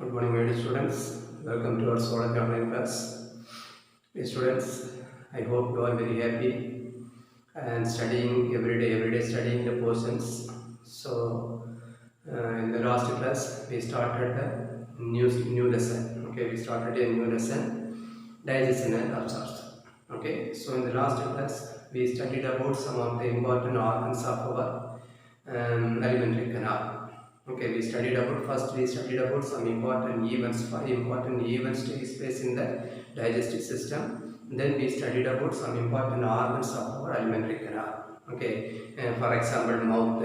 Good morning, my dear students. Welcome to our Zoology online class. Dear students, I hope you are very happy and studying every day studying the portions. In the last class, we started a new lesson. Okay, we started a new lesson, digestion and absorption. Okay, so in the last class, we studied about some of the important organs of our alimentary canal. Okay, we studied about some important events. 5 important events takes place in the digestive system. Then we studied about some important organs of our alimentary canal. Okay, for example, mouth,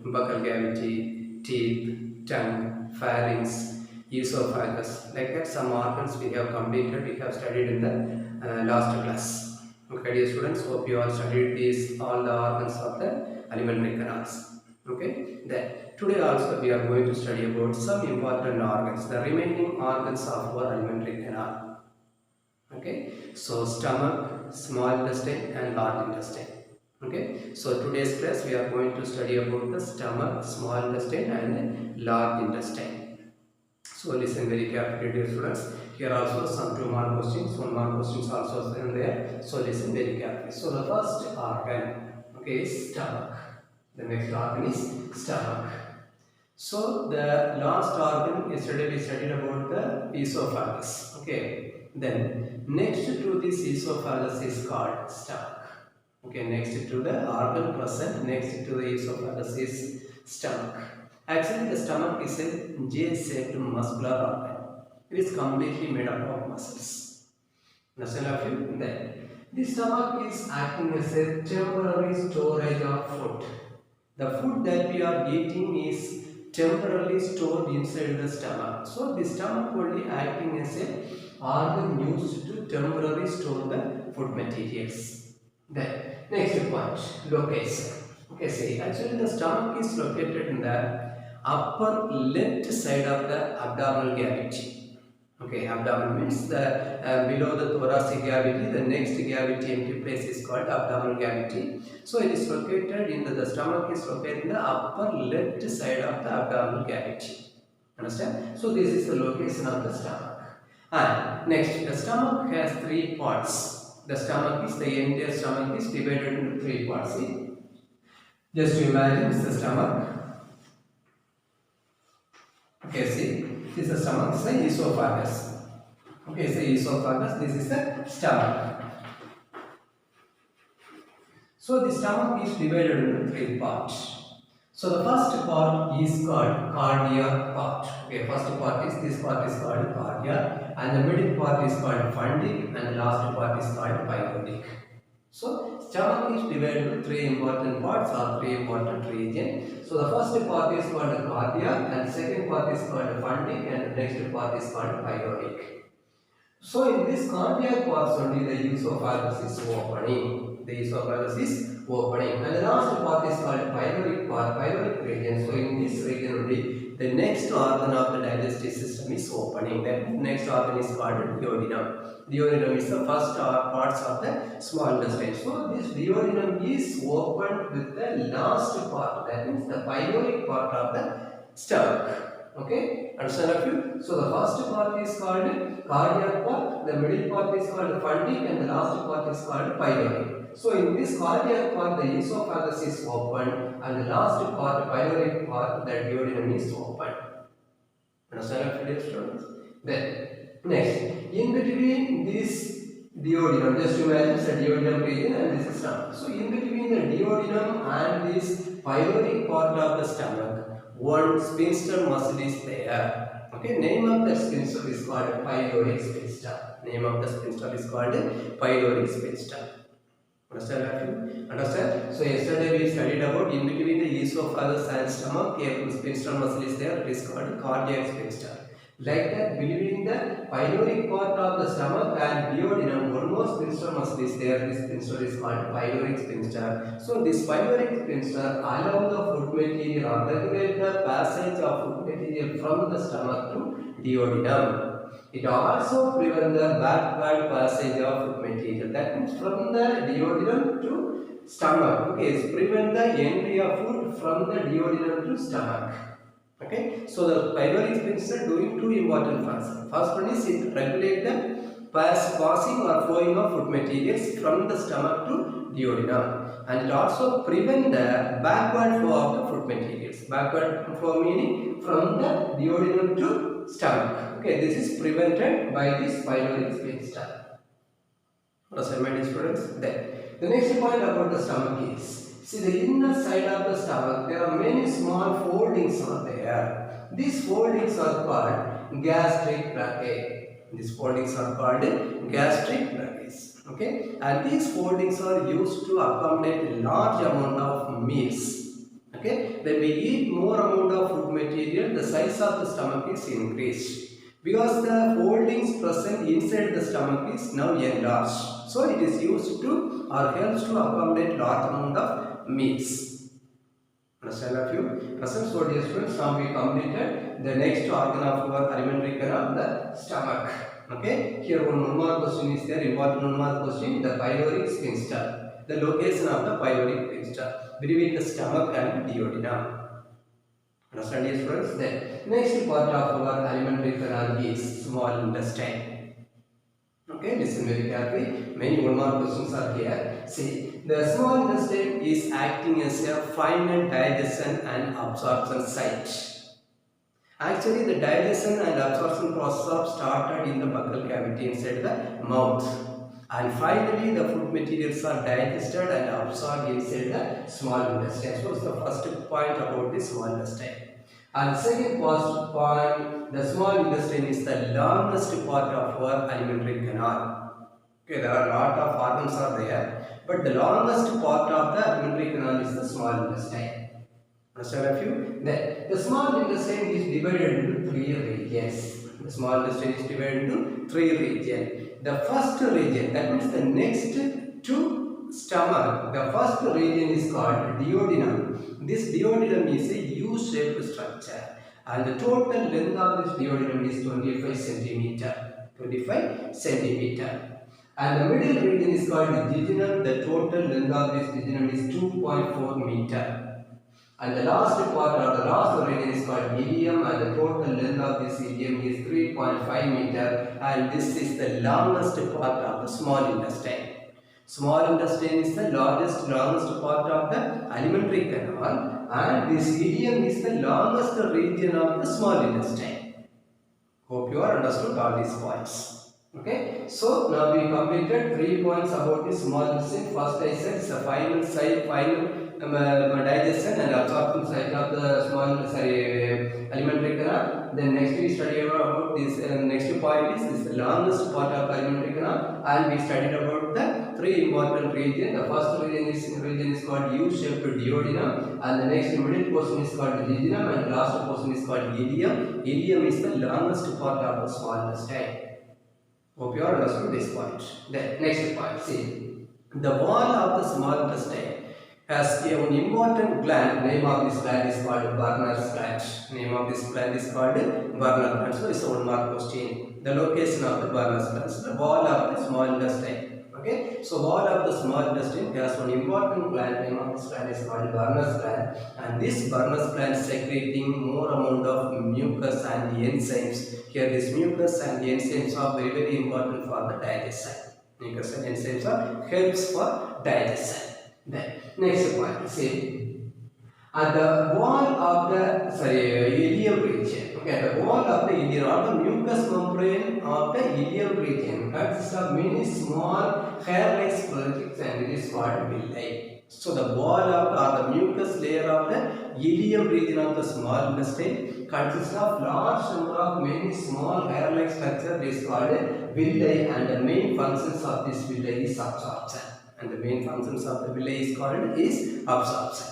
buccal cavity, teeth, tongue, pharynx, esophagus. Like that, some organs we have completed. We have studied in the last class. Okay, dear students, hope you all studied these all the organs of the alimentary canals. Okay, then today also we are going to study about some important organs, the remaining organs of our alimentary canal. Okay, so stomach, small intestine and large intestine. Okay, so today's class we are going to study about the stomach, small intestine and large intestine. So listen very carefully, dear students. Here also some 2 mark questions, 1 mark questions also in there. So listen very carefully. So the first organ, okay, is stomach. The next organ is stomach. So the last organ, yesterday we studied about the esophagus. Okay. Then next to this esophagus is called stomach. Okay. Next to the organ present next to the esophagus is stomach. Actually, the stomach is a J-shaped muscular organ. It is completely made up of muscles. Understand of you? Then the stomach is acting as a temporary storage of food. The food that we are eating is temporarily stored inside the stomach. So the stomach only acting as a organ used to temporarily store the food materials. Then next point, location. Okay, see, actually the stomach is located in the upper left side of the abdominal cavity. Okay, abdomen means the below the thoracic cavity, the next cavity empty place is called abdominal cavity. So it is located in the stomach is located in the upper left side of the abdominal cavity. Understand? So this is the location of the stomach. And next, the stomach has 3 parts. The entire stomach is divided into 3 parts. See? Just imagine this is the stomach. Okay, see, this is the stomach, this is the esophagus. Okay, so esophagus, this is the stomach. So the stomach is divided into 3 parts. So the first part is called cardiac part. Okay, first part is this part is called cardiac, and the middle part is called fundic, and the last part is called pyrotic. So stomach is divided into 3 important parts or 3 important regions. So the first part is called cardiac, and second part is called fundic, and the next part is called pyrotic. So in this cardiac parts only the esophagus is opening. The esophagus is opening, and the last part is called pyrotic part, pyrotic region. So in this region only the next organ of the digestive system is opening. The next organ is called duodenum. Duodenum is the first parts of the small intestine. So this duodenum is opened with the last part, that means the pyrotic part of the stomach. Okay, understand of you? So the first part is called cardiac part, the middle part is called fundic, and the last part is called pyrotic. So in this cardiac part, the esophagus is open, and the last part, pyrotic part, the duodenum is open. Understand of you, students? Then next, in between this duodenum, just imagine the duodenum region and this is stomach. So in between the duodenum and this pyrotic part of the stomach, one sphincter muscle is there. Okay, name of the sphincter is called pyloric sphincter. Name of the sphincter is called pyloric sphincter. Understand? Understand? So yesterday we studied about in between the esophagus and stomach, a sphincter muscle is there. It is called cardiac sphincter. Like that, between the pyloric part of the stomach and duodenum, one more sphincter muscle is there. This sphincter is called pyloric sphincter. So this pyloric sphincter allows the food material or regulate the passage of food material from the stomach to duodenum. It also prevents the backward passage of food material. That means from the duodenum to stomach. Okay, it prevents the entry of food from the duodenum to stomach. Okay, so the pylori sphincter doing two important functions. First one is it regulate the passing or flowing of food materials from the stomach to duodenum, and it also prevent the backward flow of the food materials. Backward flow meaning from the duodenum to stomach. Okay, this is prevented by this pylori sphincter. Understand, my dear students? Then the next point about the stomach is, see, the inner side of the stomach, there are many small foldings are there. These foldings are called gastric trachea. These foldings are called gastric tracheas. Okay, and these foldings are used to accommodate a large amount of meals. Okay, when we eat more amount of food material, the size of the stomach is increased, because the foldings present inside the stomach is now enlarged. So it is used to or helps to accommodate large amount of meals. Understand a few? Present, so dear students, now we completed the next organ of our alimentary canal, the stomach. Okay, here one more question is there, important one more question, the pyloric sphincter. The location of the pyloric sphincter between the stomach and duodenum. Understand, dear students? Then next part of our alimentary canal is small intestine. Okay, listen very carefully. Many one more questions are here. See, the small intestine is acting as a final digestion and absorption site. Actually, the digestion and absorption process are started in the buccal cavity inside the mouth, and finally the food materials are digested and absorbed inside the small intestine. So, the first point about the small intestine. And second point, the small intestine is the longest part of our alimentary canal. Okay, there are a lot of organs are there, but the longest part of the alimentary canal is the small intestine. Understand a few? Then the small intestine is divided into three regions. The small intestine is divided into three regions. The first region, that means the next to stomach, the first region is called duodenum. This duodenum is a U-shaped structure, and the total length of this duodenum is 25 centimeter. 25 centimeter. And the middle region is called jejunum. The total length of this jejunum is 2.4 meter. And the last part or the last region is called ileum, and the total length of this ileum is 3.5 meter, and this is the longest part of the small intestine. Small intestine is the longest part of the alimentary canal, and this ileum is the longest region of the small intestine. Hope you are understood all these points. Okay, so now we completed 3 points about the small intestine. First I said it's the final digestion and absorption site of the alimentary canal. Then next we study about this. Next point is the longest part of alimentary canal, and we studied about the three important regions. The first region is called U-shaped duodenum, and the next middle portion is called jejunum, and last portion is called ileum. Ileum is the longest part of the small intestine. Hope you are understood this point. Then next point, see, the wall of the small intestine has an important gland. Name of this gland is called Werner's gland. Name of this gland is called Werner's gland. So it's a one mark question. The location of the Werner's gland. So the wall of the small intestine. Okay. So wall of the small intestine has one important gland. Name of this gland is called Werner's gland. And this Werner's gland secreting more amount of mucus and enzymes. Here this mucus and enzymes are very, very important for the digestion. Mucus and enzymes are helps for digestion. Then next point, see, at the wall of the ileum region. Okay, the wall of the ileum or the mucous membrane of the ileum region consists of many small hair-like projects, and it is called villi. So the wall of or the mucous layer of the ileum region of the small intestine consists of large number of many small hair-like structures. It is called villi, and the main functions of this villi is absorption. And the main functions of the villi is called is absorption.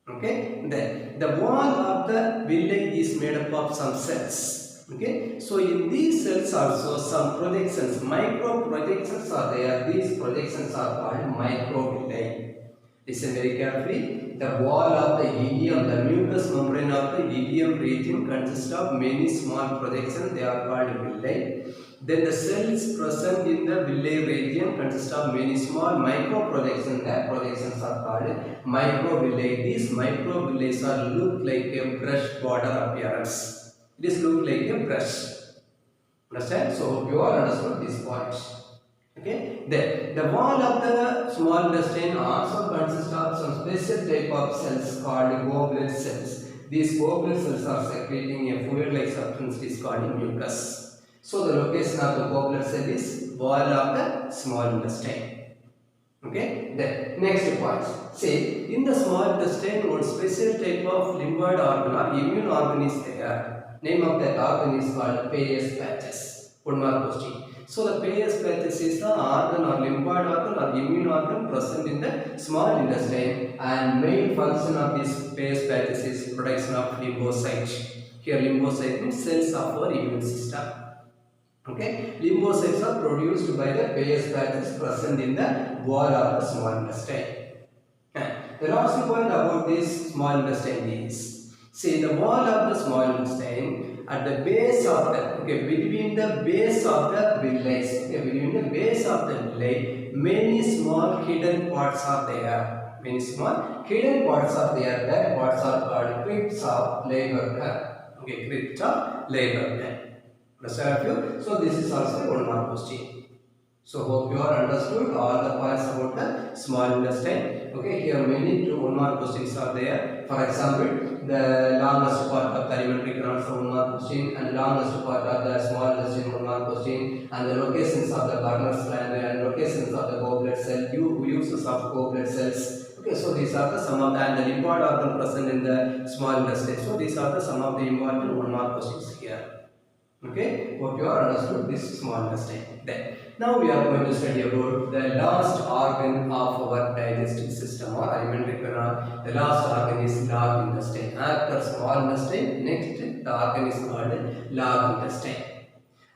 Okay, then the wall of the villi is made up of some cells. Okay, so in these cells also some projections, micro projections are there. These projections are called microvilli. Listen very carefully. The wall of the ileum, the mucous membrane of the ileum region consists of many small projections. They are called villi. Then the cells present in the villi region consist of many small micro projections. The projections are called microvilli. These microvilli are look like a brush border appearance. It is look like a brush. Understand? So you all understood this point. Okay. Then the wall of the small intestine also consists of some special type of cells called goblet cells. These goblet cells are secreting a fluid-like substance is called mucus. So the location of the goblet cell is wall of the small intestine. Okay. Then next point. Say in the small intestine one special type of lymphoid organ or immune organ is there. Name of that organ is called Peyer's patches. One more question. So the Peyer's patches is the organ or lymphoid organ or immune organ present in the small intestine, and main function of this Peyer's patches is production of lymphocytes. Here lymphocyte means cells of our immune system. Okay, lymphocytes are produced by the Peyer's patches present in the wall of the small intestine. The last point about this small intestine is, see the wall of the small intestine at the base of the, between the base of the villi, between the base of the villi, many small hidden parts are there. Many small hidden parts are there. That parts are called crypts of labor. Okay, crypt of labor. Understand you? So this is also one more question. So hope you are understood all the points about the small intestine. Okay, here many one more questions are there. For example, the longest part of the alimentary canal from one more question, and longest part of the small intestine one more question, and the locations of the Gardner's gland and locations of the goblet cell, uses of goblet cells. Okay, so these are the some of the, and the lymphoid organ present in the small intestine. So these are the some of the important one more questions here. Okay, hope you are understood this small intestine. Then now we are going to study about the last organ of our digestive system or alimentary canal. The last organ is large intestine. After small intestine, next the organ is called large intestine.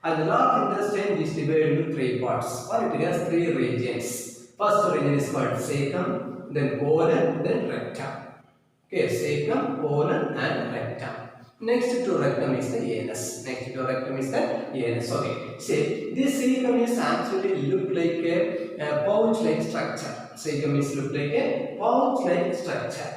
And the large intestine is divided into three parts, or it has three regions. First region is called cecum, then colon, then rectum. Okay, cecum, colon, and rectum. Next to rectum is the anus. Next to rectum is the anus. Okay. See, this cecum is actually look like a pouch-like structure. Cecum is look like a pouch-like structure.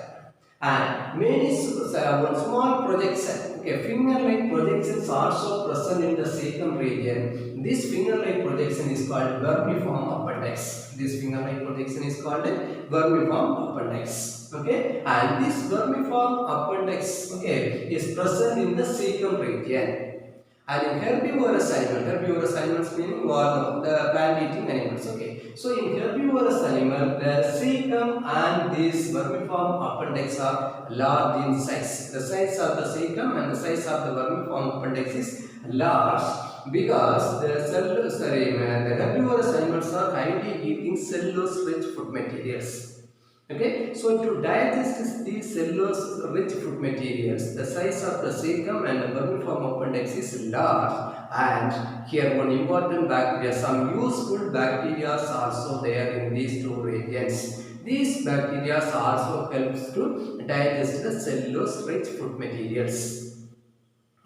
And many one small projection, okay, finger-like projections also present in the cecum region. This finger-like projection is called vermiform appendix. This finger-like projection is called vermiform appendix. Okay, and this vermiform appendix, okay, is present in the cecum region. And in herbivorous animals meaning the plant-eating animals. Okay, so in herbivorous animal, the cecum and this vermiform appendix are large in size. The size of the cecum and the size of the vermiform appendix is large because the herbivorous animals are highly eating cellulose-rich food materials. Okay, so to digest these cellulose-rich food materials, the size of the cecum and the vermiform appendix is large, and here one important bacteria, some useful bacteria are also there in these two regions. These bacteria also helps to digest the cellulose-rich food materials.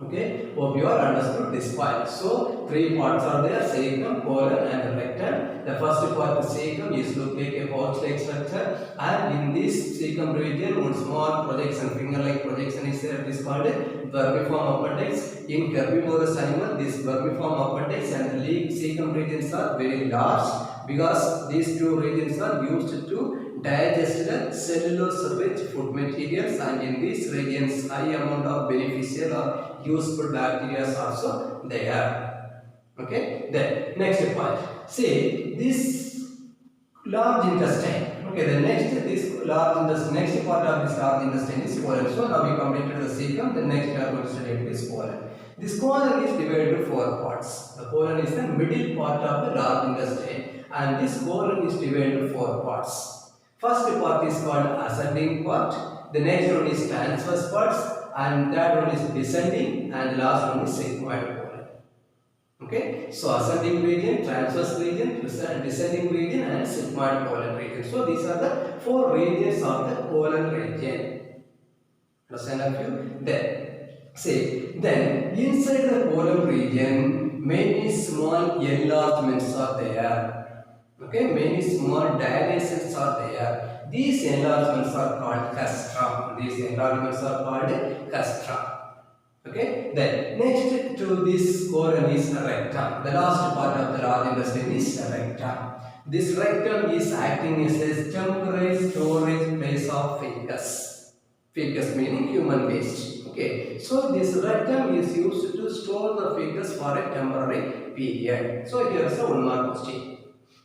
Okay, hope you all understood this point. So three parts are there: cecum, colon, and rectum. The first part, the cecum, is look like a pouch-like structure, and in this cecum region, one small projection, finger-like projection is there. This is called vermiform appendix. In herbivorous animal, this vermiform appendix and the cecum regions are very large because these two regions are used to digest the cellulose-rich food materials, and in these regions, high amount of beneficial or useful bacteria are also there. Okay, then next point. See this large intestine. Okay, the next next part of this large intestine is colon. So now we completed the cecum. The next we are going to study is colon. This colon is divided into four parts. The colon is the middle part of the large intestine, and this colon is divided into four parts. First part is called ascending part, the next one is transverse parts, and third one is descending, and the last one is sigmoid colon. Okay, so ascending region, transverse region, descending region, and sigmoid colon region. So these are the four regions of the colon region. Understand you? Then inside the colon region many small enlargements are there. Okay, many small dilations are there. These enlargements are called castra. These enlargements are called castra. Okay, then next to this colon is rectum. The last part of the large intestine is rectum. This rectum is acting as a temporary storage place of feces. Feces meaning human waste. Okay, so this rectum is used to store the feces for a temporary period. So here is a 1 mark question.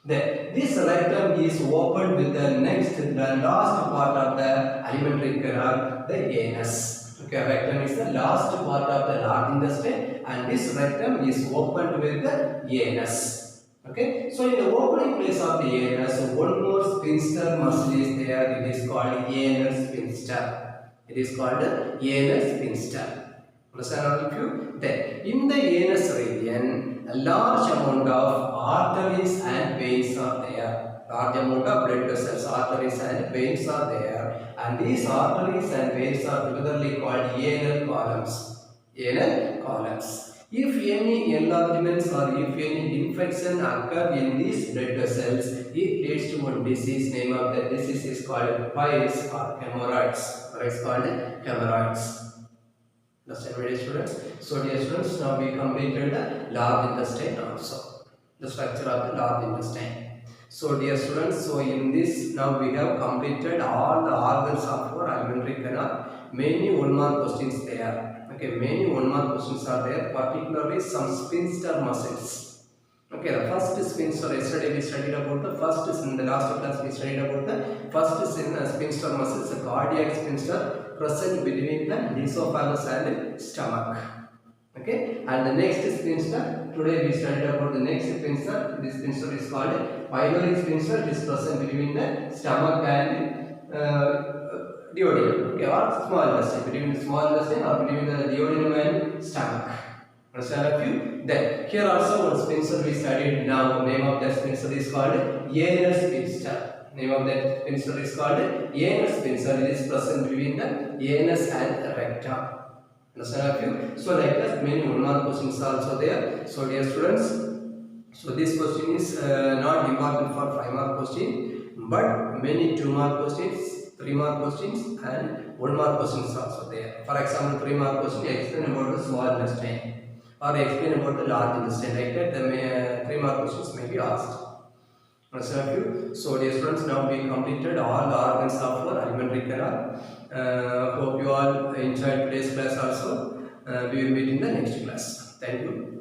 Then this rectum is opened with the last part of the alimentary canal, the anus. Okay, rectum is the last part of the large intestine, and this rectum is opened with the anus. Okay, so in the opening place of the anus, one more sphincter muscle is there. It is called anal sphincter. It is called anal sphincter. Understand all of you? Then in the anus region, a large amount of arteries and veins are there. Large amount of blood vessels, arteries and veins are there, and these arteries and veins are togetherly called anal columns. Anal columns. If any enlargements or if any infection occur in these blood vessels, it leads to one disease. Name of the disease is called piles or hemorrhoids. Or it's called hemorrhoids. Understand, my dear students? So, dear students, now we completed the large intestine also. The structure of the large intestine. So, dear students, so in this now we have completed all the organs of our alimentary canal. Many 1 mark questions there. Okay, many 1 mark questions are there, particularly some sphincter muscles. Okay, the first sphincter, yesterday we studied about the first, in the last class we studied about the first sphincter muscles, the cardiac sphincter present between the esophagus and stomach. Okay, and the next sphincter, today we studied about the next sphincter. This sphincter is called pyloric sphincter. It is present between the stomach and duodenum. Okay, or small intestine, between the small intestine or between the duodenum and stomach. Understand a few? Then here also one sphincter we studied now. Name of that sphincter is called anal sphincter. Name of that sphincter is called anal sphincter. It is present between the anus and rectum. Understand a few? So like that, many 1 mark questions are also there. So dear students, so this question is not important for 5 mark question, but many 2 mark questions, 3 mark questions, and 1 mark questions also there. For example, 3 mark question, explain about the small intestine, or explain about the large intestine. Like that, the 3 mark questions may be asked. Understand a few? So dear students, now we completed all the organs of our alimentary canal. Hope you all enjoyed today's class also. We will meet in the next class. Thank you.